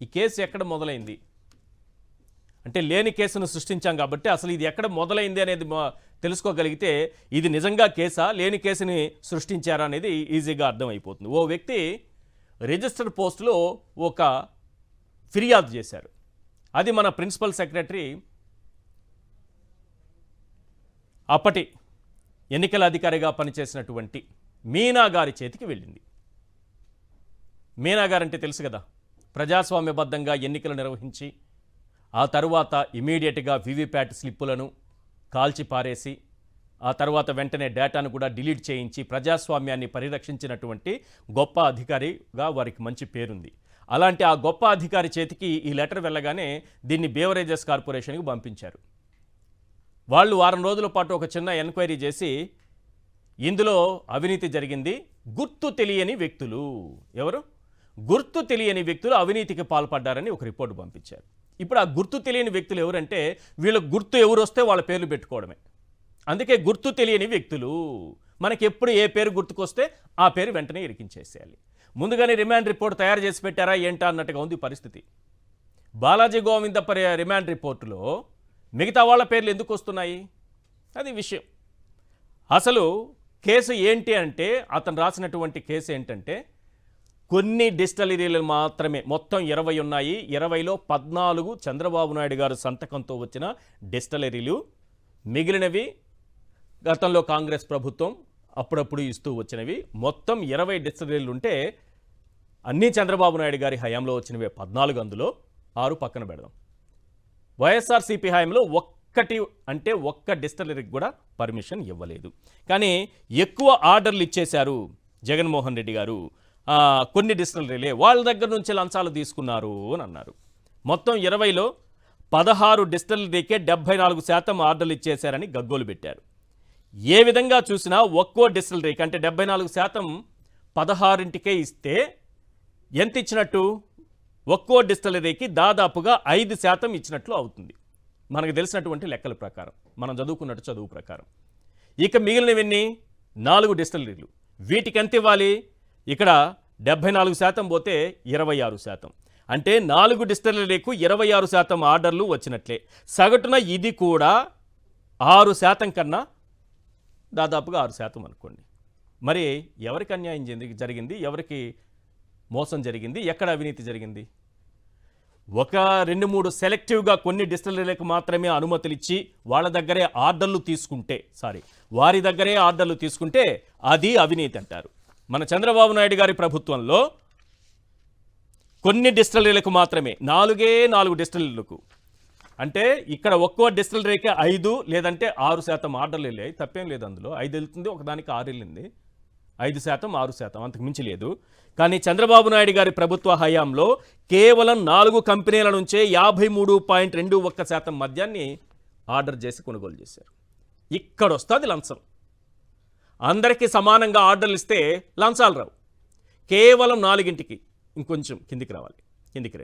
ఈ కేసు ఎక్కడ మొదలైంది అంటే లేని కేసును సృష్టించాం కాబట్టి అసలు ఇది ఎక్కడ మొదలైంది అనేది తెలుసుకోగలిగితే ఇది నిజంగా కేసా లేని కేసుని సృష్టించారా అనేది ఈజీగా అర్థమైపోతుంది. ఓ వ్యక్తి రిజిస్టర్డ్ పోస్టులో ఒక ఫిర్యాదు చేశారు. అది మన ప్రిన్సిపల్ సెక్రటరీ అప్పటి ఎన్నికల అధికారిగా పనిచేసినటువంటి మీనా గారి చేతికి వెళ్ళింది. మీనా గారంటే తెలుసు కదా, ప్రజాస్వామ్యబద్ధంగా ఎన్నికలు నిర్వహించి ఆ తరువాత ఇమీడియట్గా వీవీప్యాట్ స్లిప్పులను కాల్చి పారేసి ఆ తర్వాత వెంటనే డేటాను కూడా డిలీట్ చేయించి ప్రజాస్వామ్యాన్ని పరిరక్షించినటువంటి గొప్ప అధికారిగా వారికి మంచి పేరుంది. అలాంటి ఆ గొప్ప అధికారి చేతికి ఈ లెటర్ వెళ్ళగానే దీన్ని బేవరేజెస్ కార్పొరేషన్కి పంపించారు. వాళ్ళు వారం రోజుల పాటు ఒక చిన్న ఎంక్వైరీ చేసి ఇందులో అవినీతి జరిగింది, గుర్తు తెలియని వ్యక్తులు ఎవరు గుర్తు తెలియని వ్యక్తులు అవినీతికి పాల్పడ్డారని ఒక రిపోర్టు పంపించారు. ఇప్పుడు ఆ గుర్తు తెలియని వ్యక్తులు ఎవరంటే వీళ్ళకి గుర్తు ఎవరు వస్తే వాళ్ళ పేర్లు పెట్టుకోవడమే. అందుకే గుర్తు తెలియని వ్యక్తులు. మనకి ఎప్పుడు ఏ పేరు గుర్తుకొస్తే ఆ పేరు వెంటనే ఇరికించేసేయాలి. ముందుగానే రిమాండ్ రిపోర్ట్ తయారు చేసి పెట్టారా ఏంటా అన్నట్టుగా ఉంది పరిస్థితి. బాలాజీ గోవిందప్ప రిమాండ్ రిపోర్టులో మిగతా వాళ్ళ పేర్లు ఎందుకు వస్తున్నాయి అది విషయం. అసలు కేసు ఏంటి అంటే అతను రాసినటువంటి కేసు ఏంటంటే కొన్ని డిస్టిలరీలు మాత్రమే, మొత్తం 20 ఉన్నాయి. 20లో 14 చంద్రబాబు నాయుడు గారు సంతకంతో వచ్చిన డిస్టిలరీలు, మిగిలినవి గతంలో కాంగ్రెస్ ప్రభుత్వం అప్పుడప్పుడు ఇస్తూ వచ్చినవి. మొత్తం 20 డిస్టిలరీలు ఉంటే అన్నీ చంద్రబాబు నాయుడు గారి హయాంలో వచ్చినవే 14. అందులో 6 పక్కన పెడదాం. వైఎస్ఆర్సీపీ హయాంలో ఒక్క డిస్టిలరీకి కూడా పర్మిషన్ ఇవ్వలేదు. కానీ ఎక్కువ ఆర్డర్లు ఇచ్చేశారు జగన్మోహన్ రెడ్డి గారు. కొన్ని డిస్టిలరీలే వాళ్ళ దగ్గర నుంచి లంచాలు తీసుకున్నారు అని అన్నారు. మొత్తం 20లో 16 డిస్టిలరీకే 74% ఆర్డర్లు ఇచ్చేశారని గగ్గోలు పెట్టారు. ఏ విధంగా చూసినా ఒక్కో డిస్టిలరీకి అంటే 74% 16కే ఇస్తే ఎంత ఇచ్చినట్టు? ఒక్కో డిస్టిలరీకి దాదాపుగా 5% ఇచ్చినట్లు అవుతుంది మనకు తెలిసినటువంటి లెక్కల ప్రకారం, మనం చదువుకున్నట్టు చదువు ప్రకారం. ఇక మిగిలినవన్నీ 4 డిస్టిలరీలు. వీటికి ఎంత ఇవ్వాలి? ఇక్కడ 74% పోతే 26%. అంటే 4 డిస్టిలరీలకు 26% ఆర్డర్లు వచ్చినట్లే. సగటున ఇది కూడా 6% కన్నా దాదాపుగా 6% అనుకోండి. మరి ఎవరికి అన్యాయం జరిగింది? ఎవరికి మోసం జరిగింది? ఎక్కడ అవినీతి జరిగింది? ఒక 2-3 సెలెక్టివ్గా కొన్ని డిస్టిలరీలకు మాత్రమే అనుమతులు ఇచ్చి వారి దగ్గరే ఆర్డర్లు తీసుకుంటే అది అవినీతి అంటారు. మన చంద్రబాబు నాయుడు గారి ప్రభుత్వంలో కొన్ని డిస్టిలరీలకు మాత్రమే 4 డిస్టిలరీలకు, అంటే ఇక్కడ ఒక్కో డిస్టిలరీకి 5 లేదంటే 6% ఆర్డర్లు వెళ్ళాయి. తప్పేం లేదు, అందులో 5 వెళ్తుంది, ఒకదానికి 6 వెళ్ళింది. 5%, 6% అంతకు మించి లేదు. కానీ చంద్రబాబు నాయుడు గారి ప్రభుత్వ హయాంలో కేవలం 4 కంపెనీల నుంచే 53.21% మద్యాన్ని ఆర్డర్ చేసి కొనుగోలు చేశారు. ఇక్కడ వస్తుంది లంచం. అందరికీ సమానంగా ఆర్డర్లు ఇస్తే లంచాలు రావు. కేవలం 4కి ఇంకొంచెం కిందికి రావాలి. కిందికి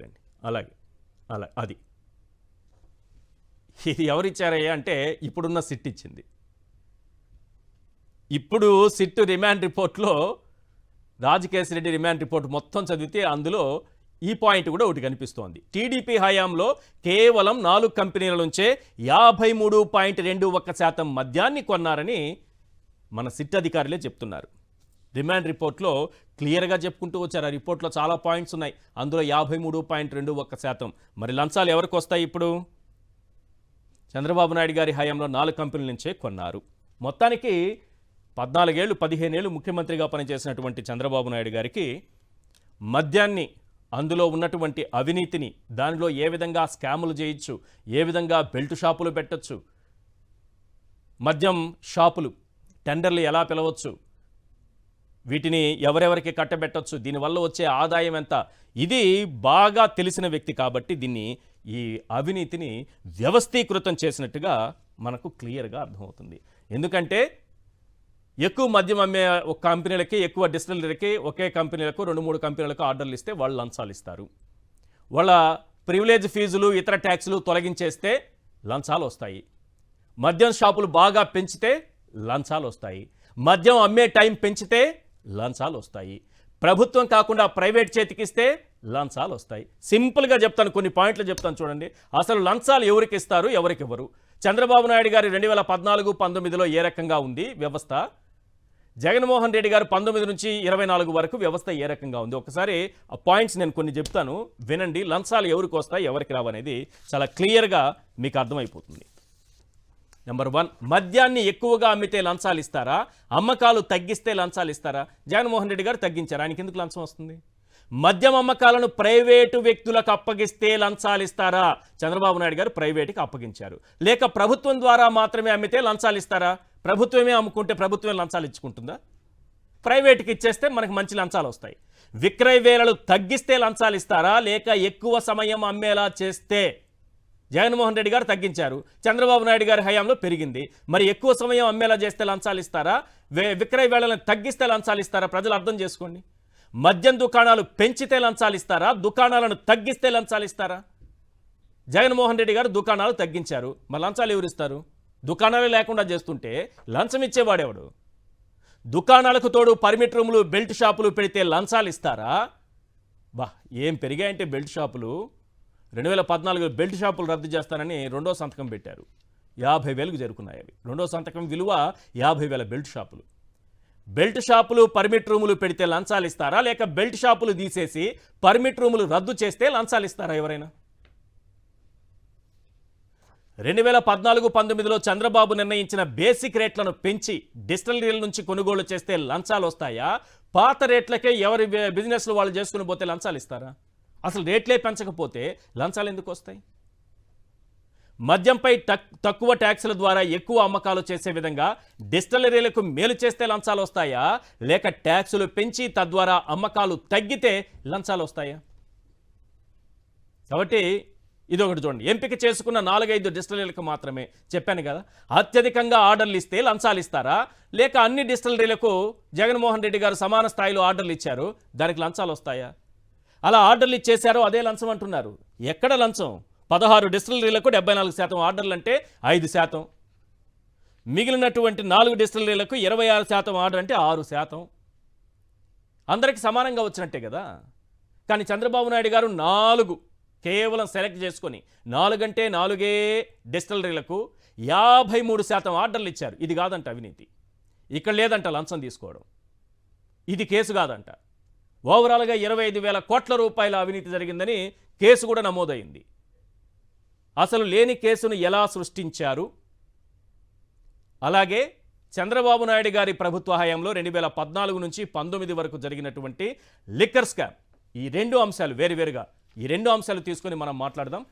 రండి. అలాగే అది ఇది ఎవరిచ్చారయ్యా అంటే ఇప్పుడున్న సిట్ ఇచ్చింది. ఇప్పుడు సిట్ రిమాండ్ రిపోర్ట్లో రాజకేశ్రెడ్డి రిమాండ్ రిపోర్ట్ మొత్తం చదివితే అందులో ఈ పాయింట్ కూడా ఒకటి కనిపిస్తోంది. టీడీపీ హయాంలో కేవలం 4 కంపెనీల నుంచే 53.21% మద్యాన్ని కొన్నారని మన సిట్ అధికారులే చెప్తున్నారు. రిమాండ్ రిపోర్ట్లో క్లియర్గా చెప్పుకుంటూ వచ్చారు. ఆ రిపోర్ట్లో చాలా పాయింట్స్ ఉన్నాయి. అందులో 53.21%. మరి లంచాలు ఎవరికి వస్తాయి? ఇప్పుడు చంద్రబాబు నాయుడు గారి హయాంలో 4 కంపెనీల నుంచే కొన్నారు. మొత్తానికి 14 ఏళ్ళు 15 ఏళ్ళు ముఖ్యమంత్రిగా పనిచేసినటువంటి చంద్రబాబు నాయుడు గారికి మద్యాన్ని, అందులో ఉన్నటువంటి అవినీతిని, దానిలో ఏ విధంగా స్కాములు చేయొచ్చు, ఏ విధంగా బెల్ట్ షాపులు పెట్టచ్చు, మద్యం షాపులు టెండర్లు ఎలా పిలవచ్చు, వీటిని ఎవరెవరికి కట్టబెట్టచ్చు, దీనివల్ల వచ్చే ఆదాయం ఎంత, ఇది బాగా తెలిసిన వ్యక్తి కాబట్టి ఈ అవినీతిని వ్యవస్థీకృతం చేసినట్టుగా మనకు క్లియర్గా అర్థమవుతుంది. ఎందుకంటే ఎక్కువ మద్యం అమ్మే ఒక కంపెనీలకి, ఎక్కువ డిస్టిలరీకి, ఒకే కంపెనీలకు 2-3 కంపెనీలకు ఆర్డర్లు ఇస్తే వాళ్ళు లంచాలు ఇస్తారు. వాళ్ళ ప్రివిలేజ్ ఫీజులు, ఇతర ట్యాక్సులు తొలగించేస్తే లంచాలు వస్తాయి. మద్యం షాపులు బాగా పెంచితే లంచాలు వస్తాయి. మద్యం అమ్మే టైం పెంచితే లంచాలు వస్తాయి. ప్రభుత్వం కాకుండా ప్రైవేట్ చేతికిస్తే లంచాలు వస్తాయి. సింపుల్గా చెప్తాను, కొన్ని పాయింట్లు చెప్తాను చూడండి. అసలు లంచాలు ఎవరికి ఇస్తారు, ఎవరికి ఇవ్వరు? చంద్రబాబు నాయుడు గారి 2014-19లో ఏ రకంగా ఉంది వ్యవస్థ, జగన్మోహన్ రెడ్డి గారు 19 నుంచి 24 వరకు వ్యవస్థ ఏ రకంగా ఉంది? ఒకసారి ఆ పాయింట్స్ నేను కొన్ని చెప్తాను, వినండి. లంచాలు ఎవరికి వస్తాయి, ఎవరికి రావనేది చాలా క్లియర్గా మీకు అర్థమైపోతుంది. నెంబర్ 1, మద్యాన్ని ఎక్కువగా అమ్మితే లంచాలు ఇస్తారా, అమ్మకాలు తగ్గిస్తే లంచాలు ఇస్తారా? జగన్మోహన్ రెడ్డి గారు తగ్గించారు, ఆయనకి ఎందుకు లంచం వస్తుంది? మద్యం అమ్మకాలను ప్రైవేటు వ్యక్తులకు అప్పగిస్తే లంచాలు ఇస్తారా? చంద్రబాబు నాయుడు గారు ప్రైవేటుకి అప్పగించారు. లేక ప్రభుత్వం ద్వారా మాత్రమే అమ్మితే లంచాలు ఇస్తారా? ప్రభుత్వమే అమ్ముకుంటే ప్రభుత్వమే లంచాలు ఇచ్చుకుంటుందా? ప్రైవేట్కి ఇచ్చేస్తే మనకు మంచి లంచాలు వస్తాయి. విక్రయ వేళలు తగ్గిస్తే లంచాలు ఇస్తారా, లేక ఎక్కువ సమయం అమ్మేలా చేస్తే? జగన్మోహన్ రెడ్డి గారు తగ్గించారు, చంద్రబాబు నాయుడు గారి హయాంలో పెరిగింది. మరి ఎక్కువ సమయం అమ్మేలా చేస్తే లంచాలు ఇస్తారా, విక్రయ వేళలను తగ్గిస్తే లంచాలు ఇస్తారా? ప్రజలు అర్థం చేసుకోండి. మద్యం దుకాణాలు పెంచితే లంచాలు ఇస్తారా, దుకాణాలను తగ్గిస్తే లంచాలు ఇస్తారా? జగన్మోహన్ రెడ్డి గారు దుకాణాలు తగ్గించారు, మరి లంచాలు ఎవరు ఇస్తారు? దుకాణాలే లేకుండా చేస్తుంటే లంచం ఇచ్చేవాడెవడు? దుకాణాలకు తోడు పర్మిట్ రూములు, బెల్ట్ షాపులు పెడితే లంచాలు ఇస్తారా? బా, ఏం పెరిగాయంటే బెల్ట్ షాపులు. 2014 బెల్ట్ షాపులు రద్దు చేస్తానని రెండో సంతకం పెట్టారు, 50,000కు చేరుకున్నాయి అవి. రెండో సంతకం విలువ 50,000 బెల్ట్ షాపులు. బెల్ట్ షాపులు, పర్మిట్ రూములు పెడితే లంచాలు ఇస్తారా, లేక బెల్ట్ షాపులు తీసేసి పర్మిట్ రూములు రద్దు చేస్తే లంచాలు ఇస్తారా ఎవరైనా? 2014-19లో చంద్రబాబు నిర్ణయించిన బేసిక్ రేట్లను పెంచి డిస్టిలరీల నుంచి కొనుగోలు చేస్తే లంచాలు వస్తాయా? పాత రేట్లకే ఎవరి బిజినెస్లు వాళ్ళు చేసుకుని పోతే లంచాలు ఇస్తారా? అసలు రేట్లే పెంచకపోతే లంచాలు ఎందుకు వస్తాయి? మద్యంపై తక్కువ ట్యాక్సుల ద్వారా ఎక్కువ అమ్మకాలు చేసే విధంగా డిస్టిలరీలకు మేలు చేస్తే లంచాలు వస్తాయా, లేక ట్యాక్సులు పెంచి తద్వారా అమ్మకాలు తగ్గితే లంచాలు వస్తాయా? కాబట్టి ఇది ఒకటి చూడండి. ఎంపిక చేసుకున్న 4-5 డిస్టిలరీలకు మాత్రమే చెప్పాను కదా, అత్యధికంగా ఆర్డర్లు ఇస్తే లంచాలు ఇస్తారా, లేక అన్ని డిస్టిలరీలకు జగన్మోహన్ రెడ్డి గారు సమాన స్థాయిలో ఆర్డర్లు ఇచ్చారు, దానికి లంచాలు వస్తాయా? అలా ఆర్డర్లు ఇచ్చేశారో అదే లంచం అంటున్నారు. ఎక్కడ లంచం? 16 డిస్టిలరీలకు 74% ఆర్డర్లు అంటే 5%, మిగిలినటువంటి 4 డిస్టిలరీలకు 26% ఆర్డర్ అంటే 6%. అందరికి సమానంగా వచ్చినట్టే కదా. కానీ చంద్రబాబు నాయుడు గారు 4 కేవలం సెలెక్ట్ చేసుకొని 4 అంటే 4 డిస్టిలరీలకు 53% ఆర్డర్లు ఇచ్చారు. ఇది కాదంట అవినీతి, ఇక్కడ లేదంట లంచం తీసుకోవడం, ఇది కేసు కాదంట. ఓవరాల్గా 25,000 కోట్ల రూపాయల అవినీతి జరిగిందని కేసు కూడా నమోదైంది. అసలు లేని కేసును ఎలా సృష్టించారు? అలాగే చంద్రబాబు నాయుడు గారి ప్రభుత్వ హయాంలో 2014 నుంచి 19 వరకు జరిగినటువంటి లిక్కర్ స్కామ్, ఈ 2 అంశాలు వేరువేరుగా, ఈ 2 అంశాలు తీసుకొని మనం మాట్లాడదాం.